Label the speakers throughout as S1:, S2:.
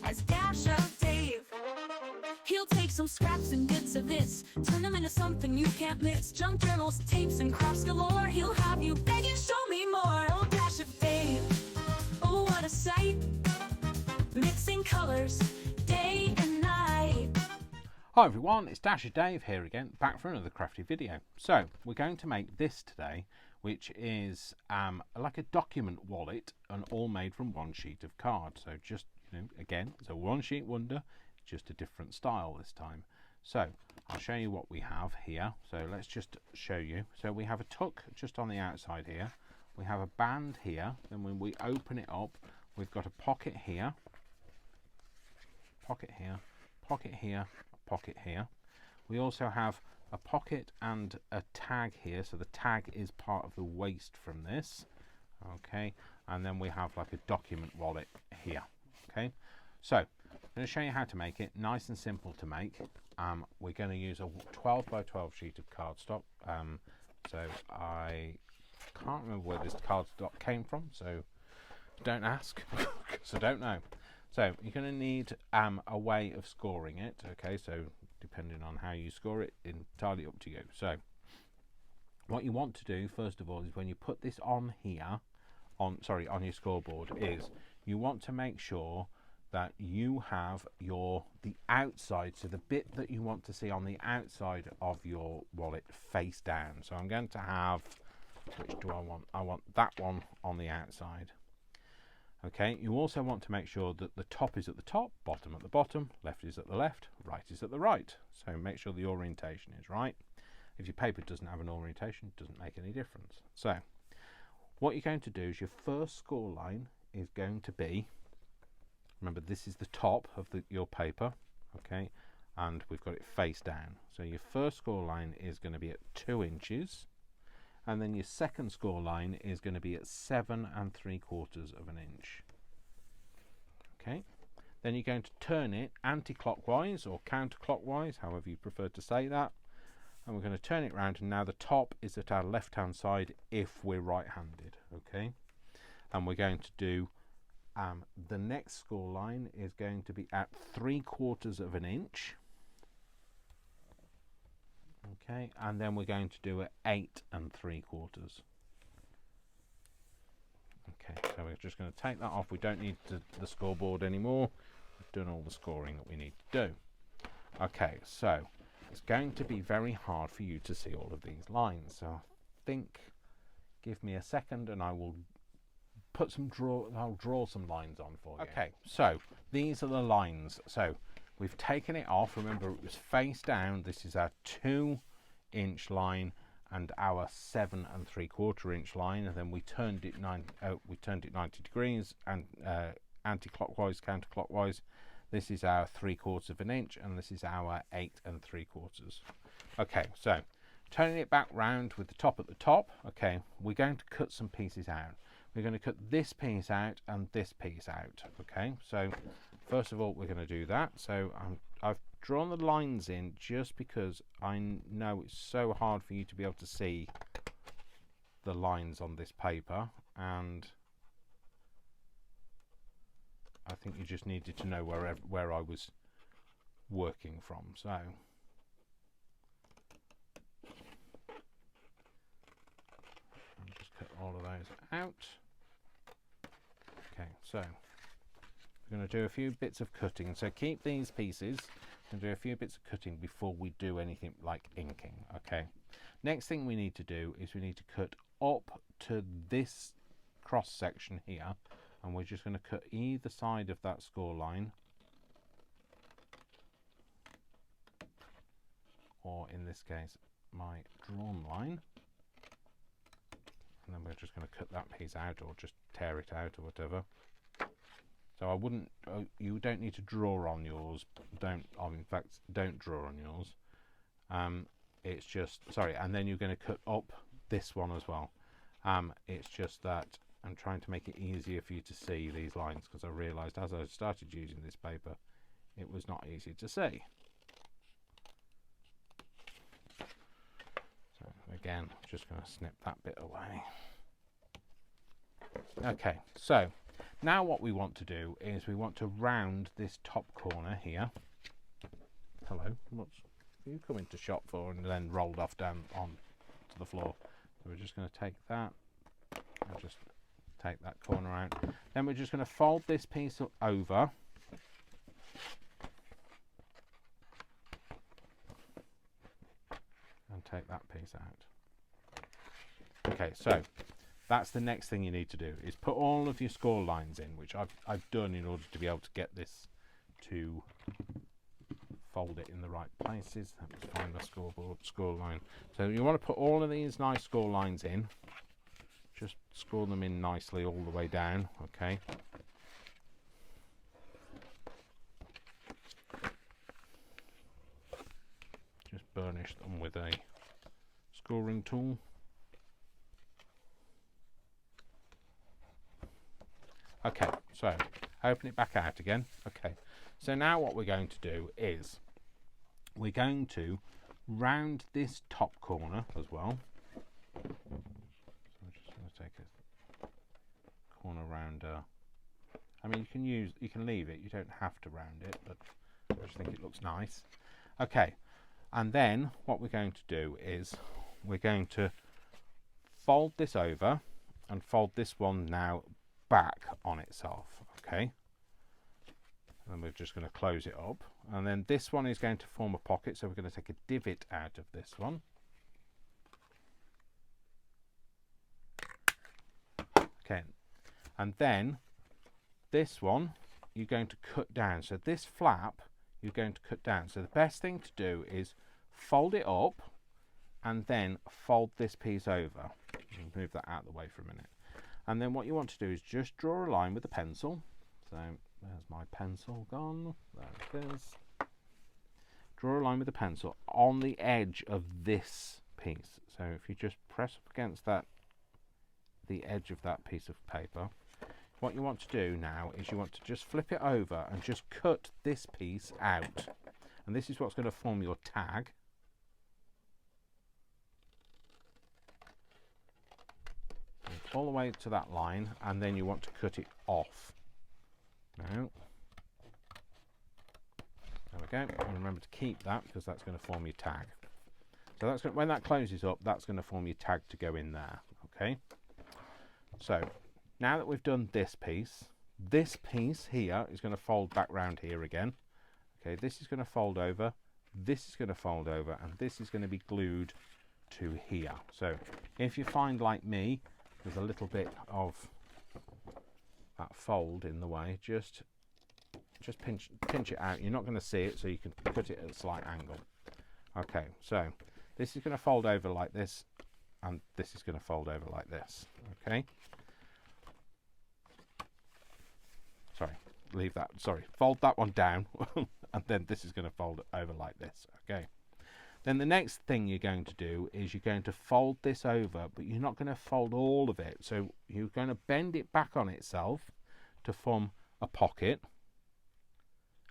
S1: as Dash of Dave. He'll take some scraps and bits of this, turn them into something you can't miss. Junk journals, tapes, and crafts galore. He'll have you begging, show me more. Oh, Dash of Dave, oh, what a sight. Mixing colors, day and night.
S2: Hi everyone, it's Dash of Dave here again, back for another crafty video. So, we're going to make this today, which is like a document wallet, and all made from one sheet of card. So just, again, it's a one sheet wonder, just a different style this time. So I'll show you what we have here. So let's just show you. So we have a tuck just on the outside here. We have a band here. Then when we open it up, we've got a pocket here, pocket here, pocket here, pocket here. We also have a pocket and a tag here. So the tag is part of the waste from this. Okay. And then we have like a document wallet here. Okay. So I'm going to show you how to make it. Nice and simple to make. We're going to use a 12 by 12 sheet of cardstock. So I can't remember where this cardstock came from, so don't ask, because I don't know. So you're going to need a way of scoring it. Okay, so depending on how you score it, entirely up to you. So what you want to do first of all is when you put this on here, on your scoreboard, is you want to make sure that you have the outside, so the bit that you want to see on the outside of your wallet face down. So I'm going to have, which do I want? I want that one on the outside. Okay, you also want to make sure that the top is at the top, bottom at the bottom, left is at the left, right is at the right. So make sure the orientation is right. If your paper doesn't have an orientation, it doesn't make any difference. So what you're going to do is your first score line is going to be, remember this is the top of your paper, okay, and we've got it face down. So your first score line is going to be at 2 inches, and then your second score line is going to be at 7 3/4 of an inch. Okay, then you're going to turn it anti-clockwise or counterclockwise, however you prefer to say that, and we're going to turn it round, and now the top is at our left hand side if we're right-handed. Okay, and we're going to do the next score line is going to be at 3/4 of an inch. Okay, and then we're going to do it 8 3/4. Okay, so we're just going to take that off. We don't need the scoreboard anymore. We've done all the scoring that we need to do. Okay, so it's going to be very hard for you to see all of these lines. So I think, give me a second and I will I'll draw some lines on for you. Okay, so these are the lines. So we've taken it off. Remember, it was face down. This is our 2 inch line and our 7 3/4 inch line, and then we turned it 90 degrees and anti-clockwise, counterclockwise. This is our 3/4 of an inch, and this is our 8 3/4. Okay, so turning it back round with the top at the top. Okay, we're going to cut some pieces out. We're going to cut this piece out and this piece out. Okay, so first of all we're going to do that. So I've drawn the lines in just because I know it's so hard for you to be able to see the lines on this paper, and I think you just needed to know where I was working from. So I'll just cut all of those out. Okay, so we're going to do a few bits of cutting. So keep these pieces and do a few bits of cutting before we do anything like inking. Okay. Next thing we need to do is we need to cut up to this cross section here, and we're just going to cut either side of that score line, or in this case my drawn line, and then we're just going to cut that piece out or just tear it out or whatever. So I wouldn't, you don't need to draw on yours. In fact, don't draw on yours. It's just, sorry, and then you're going to cut up this one as well. It's just that I'm trying to make it easier for you to see these lines, because I realised as I started using this paper, it was not easy to see. So again, just going to snip that bit away. Okay, so Now what we want to do is we want to round this top corner here. Hello, what's you come into shop for and then rolled off down on to the floor? So we're just going to take that and just take that corner out. Then we're just going to fold this piece over. And take that piece out. Okay, so that's the next thing you need to do, is put all of your score lines in, which I've done in order to be able to get this to fold it in the right places. Let me find the score line. So you want to put all of these nice score lines in. Just score them in nicely all the way down, okay? Just burnish them with a scoring tool. Okay, so open it back out again. Okay, so now what we're going to do is we're going to round this top corner as well. So I'm just going to take a corner rounder. I mean, you can leave it. You don't have to round it, but I just think it looks nice. Okay, and then what we're going to do is we're going to fold this over and fold this one now back on itself. Okay, and we're just going to close it up, and then this one is going to form a pocket, so we're going to take a divot out of this one. Okay, and then this one you're going to cut down, so this flap you're going to cut down. So the best thing to do is fold it up and then fold this piece over. Move that out of the way for a minute. And then what you want to do is just draw a line with a pencil. So there's my pencil gone. There it is. Draw a line with a pencil on the edge of this piece. So if you just press up against that, the edge of that piece of paper, what you want to do now is you want to just flip it over and just cut this piece out. And this is what's going to form your tag. All the way to that line, and then you want to cut it off. Now, there we go. And remember to keep that, because that's going to form your tag. So that's when that closes up, that's going to form your tag to go in there. Okay. So now that we've done this piece here is going to fold back round here again. Okay, this is going to fold over, this is going to fold over, and this is going to be glued to here. So if you find, like me, there's a little bit of that fold in the way, just pinch it out. You're not going to see it, so you can put it at a slight angle. Okay, so this is going to fold over like this, and this is going to fold over like this. Okay, sorry, leave that, sorry, fold that one down and then this is going to fold over like this. Okay, then the next thing you're going to do is you're going to fold this over, but you're not going to fold all of it. So you're going to bend it back on itself to form a pocket,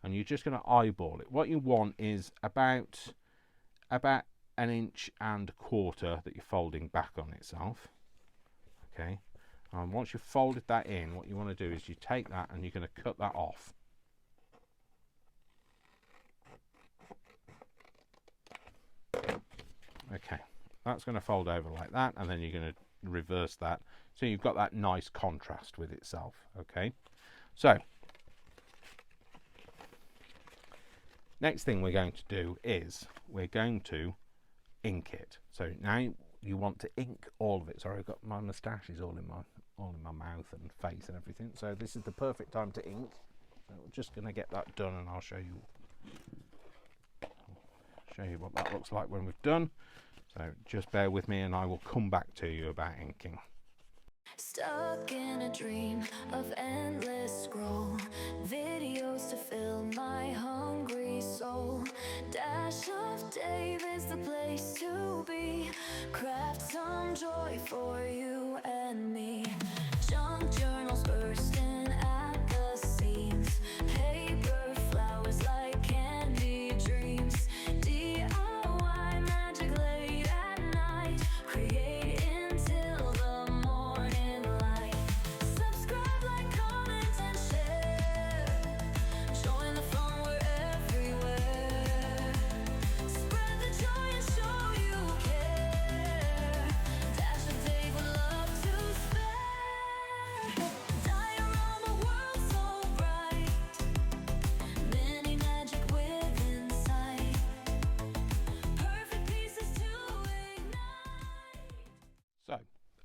S2: and you're just going to eyeball it. What you want is about 1.25 inches that you're folding back on itself. Okay, and once you've folded that in, what you want to do is you take that and you're going to cut that off. Okay, that's going to fold over like that, and then you're going to reverse that, so you've got that nice contrast with itself. Okay, so next thing we're going to do is we're going to ink it. So now you want to ink all of it. Sorry, I've got my moustache is all in my mouth and face and everything, so this is the perfect time to ink. So we're just going to get that done, and I'll show you what that looks like when we've done. So just bear with me and I will come back to you about inking.
S1: Stuck in a dream of endless scroll, videos to fill my hungry soul. Dash of Dave is the place to be. Craft some joy for you and me. Junk journals bursting at the seams. Paper flowers like candy dreams. DIY magic late at night. Create until the morning light. Subscribe, like, comment,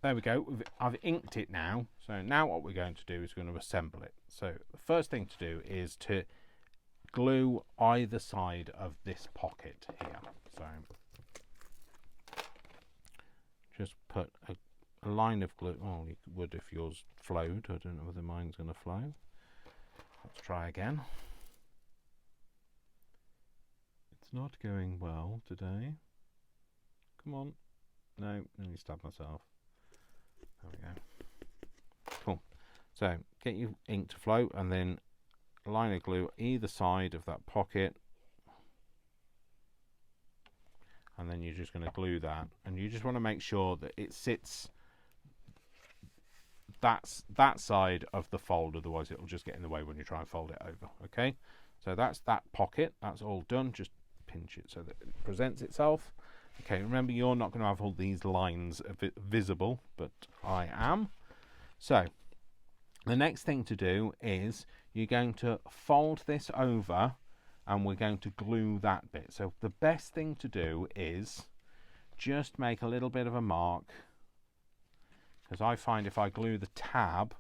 S2: there we go. I've inked it now. So now what we're going to do is we're going to assemble it. So the first thing to do is to glue either side of this pocket here. So just put a line of glue. Oh, you would if yours flowed. I don't know whether mine's going to flow. Let's try again. It's not going well today. Come on. No, let me stab myself. There we go. Cool. So get your ink to flow and then a line of glue either side of that pocket. And then you're just going to glue that. And you just want to make sure that it sits that side of the fold, otherwise it will just get in the way when you try and fold it over. Okay, so that's that pocket. That's all done. Just pinch it so that it presents itself. Okay, remember you're not going to have all these lines visible, but I am. So the next thing to do is you're going to fold this over and we're going to glue that bit. So the best thing to do is just make a little bit of a mark, because I find if I glue the tab,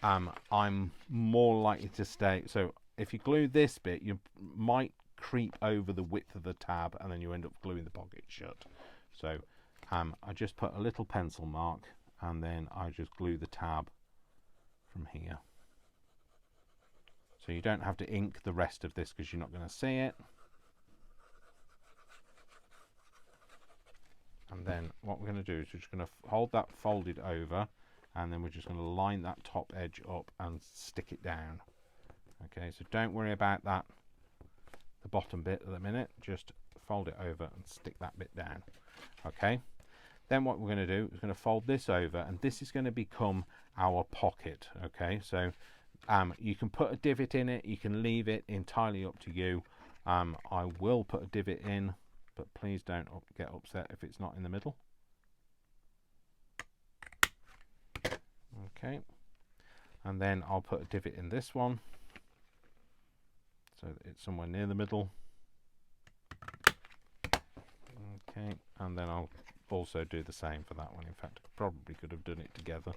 S2: I'm more likely to stay. So if you glue this bit, you might creep over the width of the tab and then you end up gluing the pocket shut. So I just put a little pencil mark and then I just glue the tab from here. So you don't have to ink the rest of this because you're not going to see it. And then what we're going to do is we're just going to hold that folded over and then we're just going to line that top edge up and stick it down. Okay, so don't worry about that, the bottom bit at the minute, just fold it over and stick that bit down. Okay, then what we're going to do is going to fold this over and this is going to become our pocket. Okay, so you can put a divot in it, you can leave it, entirely up to you. I will put a divot in, but please don't get upset if it's not in the middle. Okay, and then I'll put a divot in this one so that it's somewhere near the middle. Okay, and then I'll also do the same for that one. In fact, I probably could have done it together.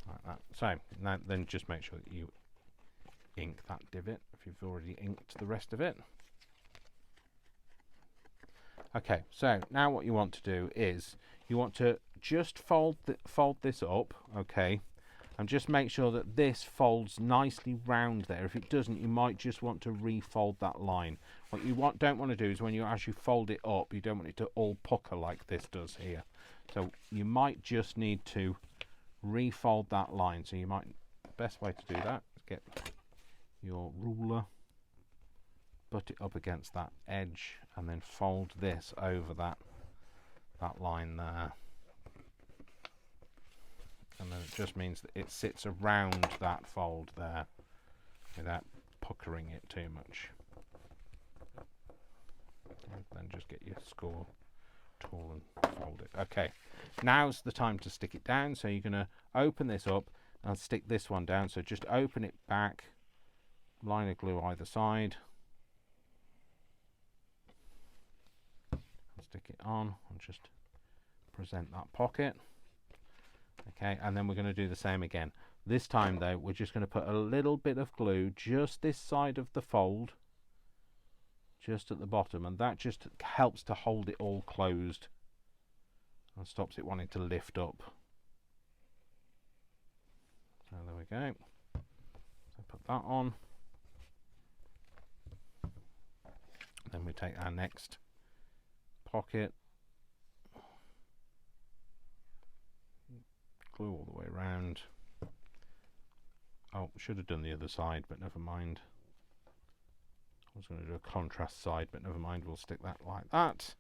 S2: Like that. So now then just make sure that you ink that divot if you've already inked the rest of it. Okay, so now what you want to do is you want to just fold this up, okay, and just make sure that this folds nicely round there. If it doesn't, you might just want to refold that line. What you don't want to do is when you actually fold it up, you don't want it to all pucker like this does here. So you might just need to refold that line. So you might, the best way to do that is get your ruler, butt it up against that edge and then fold this over that line there, and then it just means that it sits around that fold there without puckering it too much. And then just get your score tool and fold it. Okay, now's the time to stick it down. So you're going to open this up and stick this one down. So just open it back, line of glue either side, stick it on and just present that pocket. Okay, and then we're going to do the same again. This time though, we're just going to put a little bit of glue just this side of the fold, just at the bottom, and that just helps to hold it all closed and stops it wanting to lift up. So there we go. So put that on. Then we take our next pocket, glue all the way around. Oh, should have done the other side, but never mind. I was going to do a contrast side, but never mind, we'll stick that like that.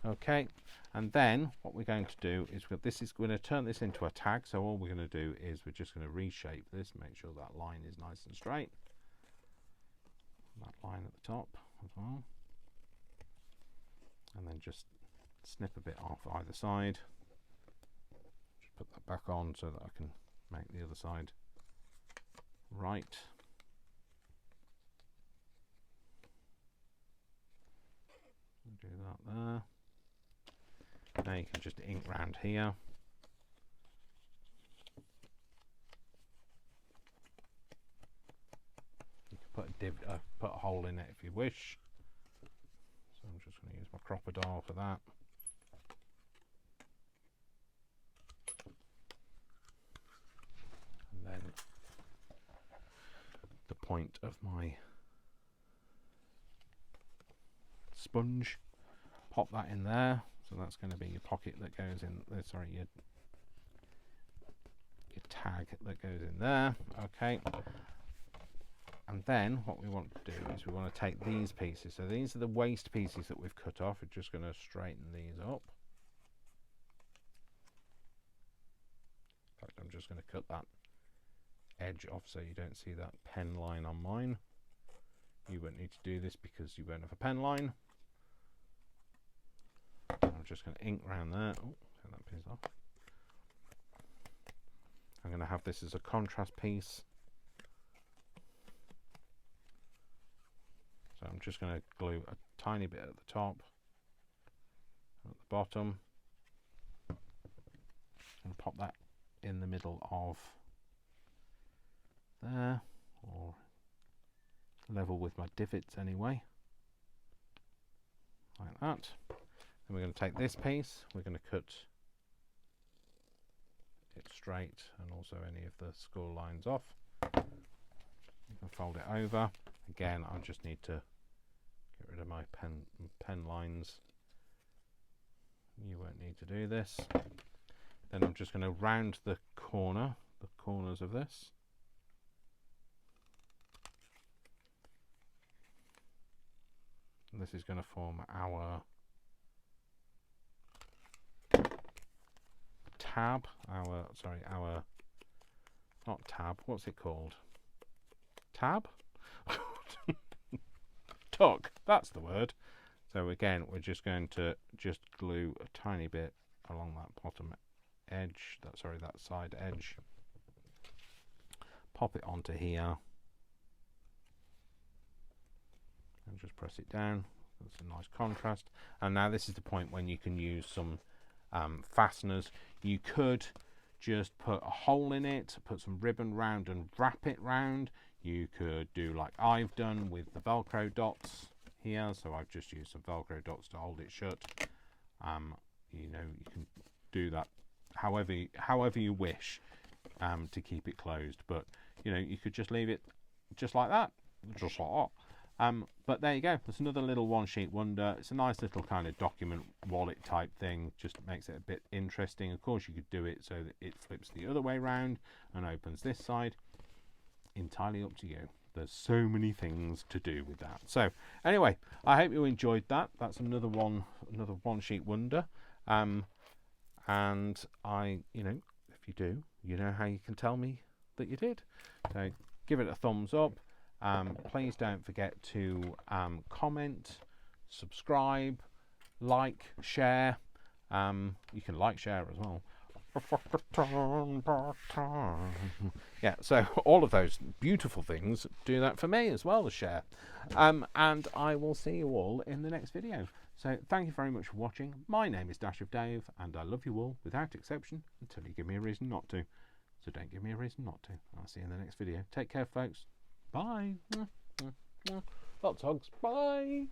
S2: Okay, and then what we're going to do is we're going to turn this into a tag. So all we're going to do is we're just going to reshape this, make sure that line is nice and straight. That line at the top as well. And then just snip a bit off either side. Just put that back on so that I can make the other side right. Do that there. Now you can just ink round here. You can put a hole in it if you wish. So I'm just going to use my Crop-A-Dile for that. And then the point of my sponge, pop that in there. So that's going to be your pocket that goes in there, sorry, your tag that goes in there. Okay. And then what we want to do is we want to take these pieces. So these are the waste pieces that we've cut off. We're just going to straighten these up. In fact, I'm just going to cut that edge off so you don't see that pen line on mine. You won't need to do this because you won't have a pen line. I'm just going to ink around there. Oh, take that piece off. I'm going to have this as a contrast piece. So I'm just going to glue a tiny bit at the top, at the bottom, and pop that in the middle of there, or level with my divots anyway, like that. Then we're going to take this piece, we're going to cut it straight and also any of the score lines off. You can fold it over. Again, I just need to get rid of my pen lines. You won't need to do this. Then I'm just going to round the corners of this. And this is going to form our tab, not tab, what's it called? Tab? Tuck, that's the word. So again, we're just going to just glue a tiny bit along that bottom edge, that side edge. Pop it onto here. And just press it down. That's a nice contrast. And now this is the point when you can use some fasteners. You could just put a hole in it, put some ribbon round and wrap it round. You could do like I've done with the Velcro dots here. So I've just used some Velcro dots to hold it shut. You know, you can do that however you wish to keep it closed. But you know, you could just leave it just like that, just like that. But there you go. That's another little one sheet wonder. It's a nice little kind of document wallet type thing. Just makes it a bit interesting. Of course, you could do it so that it flips the other way round and opens this side. Entirely up to you. There's so many things to do with that. So anyway, I hope you enjoyed that. That's another one sheet wonder. And you know, if you do, you know how you can tell me that you did. So give it a thumbs up. Please don't forget to comment, subscribe, like, share. You can like, share as well. Yeah, so all of those beautiful things, do that for me as well as share. And I will see you all in the next video. So thank you very much for watching. My name is Dash of Dave, and I love you all without exception until you give me a reason not to. So don't give me a reason not to. I'll see you in the next video. Take care, folks. Bye. Lots of hugs. Bye.